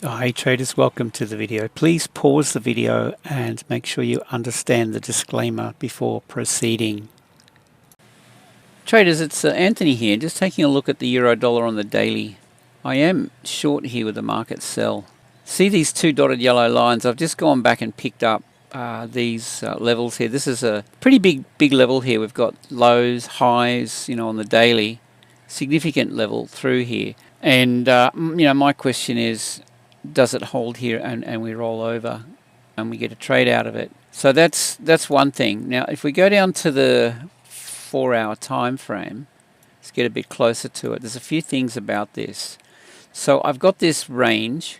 Hi traders, welcome to the video. Please pause the video and make sure you understand the disclaimer before proceeding. Traders, it's Anthony here, just taking a look at the euro dollar on the daily. I am short here with the market sell. See these two dotted yellow lines? I've just gone back and picked up these levels here. This is a pretty big level here. We've got lows, highs, on the daily, significant level through here. And my question is, does it hold here and we roll over and we get a trade out of it? So that's one thing. Now if we go down to the 4-hour time frame, let's get a bit closer to it. There's a few things about this. So I've got this range,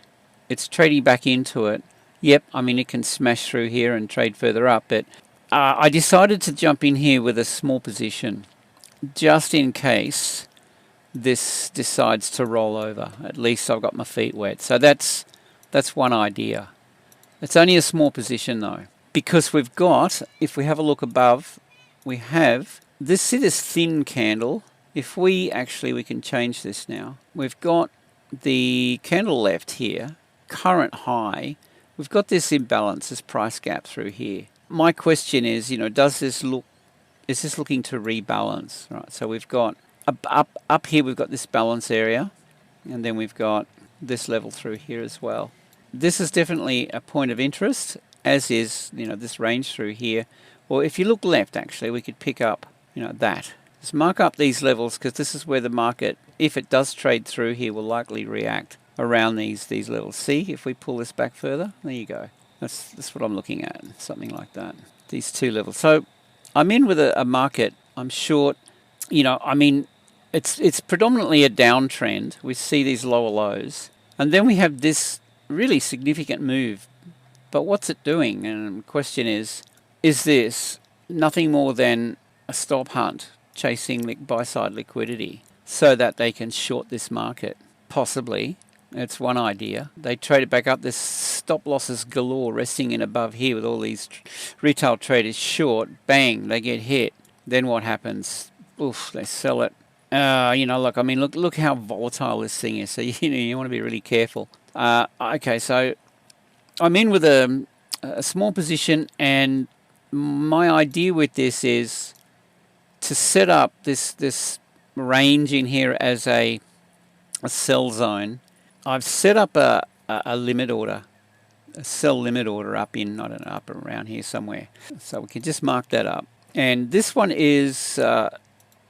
it's trading back into it. Yep, it can smash through here and trade further up, but I decided to jump in here with a small position just in case this decides to roll over. At least I've got my feet wet. So that's one idea. It's only a small position though, because we've got, if we have a look above, we have this, see this thin candle. If we can change this now. We've got the candle left here, current high. We've got this imbalance, this price gap through here. My question is, is this looking to rebalance? Right, so we've got up here, we've got this balance area, and then we've got this level through here as well. This is definitely a point of interest, as is this range through here. Or if you look left, actually, we could pick up that. Just mark up these levels, because this is where the market, if it does trade through here, will likely react around these levels. See, if we pull this back further, there you go. That's what I'm looking at, something like that. These two levels. So I'm in with a market. I'm short. It's predominantly a downtrend. We see these lower lows, and then we have this really significant move. But what's it doing? And the question is this nothing more than a stop hunt chasing buy-side liquidity so that they can short this market? Possibly. It's one idea. They trade it back up. There's stop losses galore resting in above here with all these retail traders short. Bang, they get hit. Then what happens? Oof, they sell it. Look how volatile this thing is. So you want to be really careful. Okay, so I'm in with a small position, and my idea with this is to set up this range in here as a sell zone. I've set up a limit order, a sell limit order up in, I don't know, up around here somewhere. So we can just mark that up. And this one is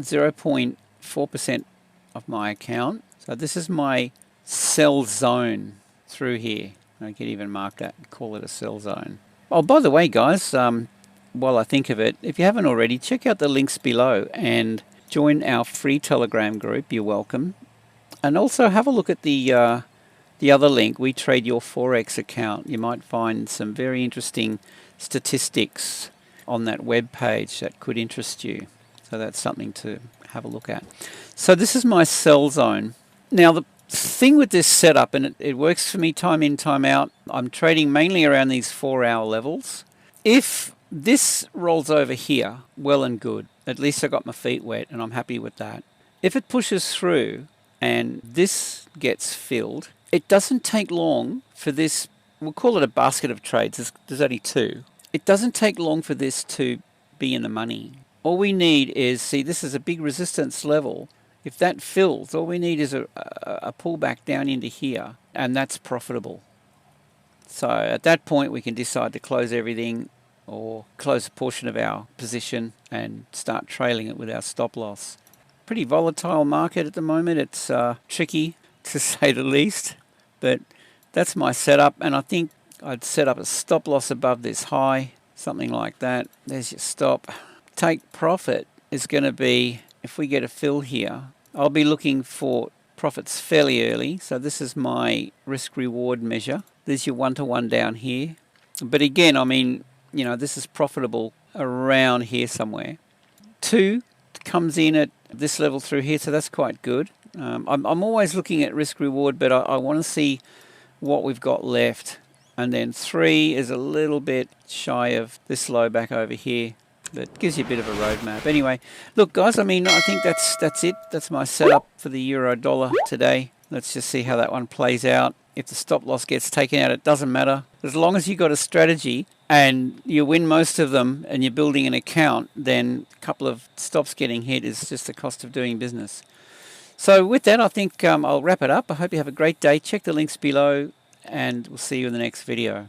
0.4% of my account. So this is my sell zone through here. I can even mark that and call it a sell zone. Oh, by the way, guys, while I think of it, if you haven't already, check out the links below and join our free Telegram group. You're welcome. And also have a look at the other link, We Trade Your Forex account. You might find some very interesting statistics on that web page that could interest you. So that's something to have a look at. So this is my sell zone. Now the thing with this setup, and it works for me time in, time out, I'm trading mainly around these 4-hour levels. If this rolls over here, well and good. At least I got my feet wet and I'm happy with that. If it pushes through and this gets filled, it doesn't take long for this, we'll call it a basket of trades, there's only two. It doesn't take long for this to be in the money. All we need is, see, this is a big resistance level. If that fills, all we need is a pullback down into here, and that's profitable. So at that point we can decide to close everything or close a portion of our position and start trailing it with our stop loss. Pretty volatile market at the moment. It's tricky to say the least, but that's my setup, and I think I'd set up a stop loss above this high, something like that. There's your stop. Take profit is going to be, if we get a fill here, I'll be looking for profits fairly early. So this is my risk reward measure. There's your 1-to-1 down here. But again, this is profitable around here somewhere. 2 comes in at this level through here, so that's quite good. I'm always looking at risk reward, but I want to see what we've got left. And then 3 is a little bit shy of this low back over here. But gives you a bit of a roadmap. Anyway, look guys, I think that's it. That's my setup for the euro dollar today. Let's just see how that one plays out. If the stop loss gets taken out, it doesn't matter. As long as you've got a strategy and you win most of them and you're building an account, then a couple of stops getting hit is just the cost of doing business. So with that, I think I'll wrap it up. I hope you have a great day. Check the links below, and we'll see you in the next video.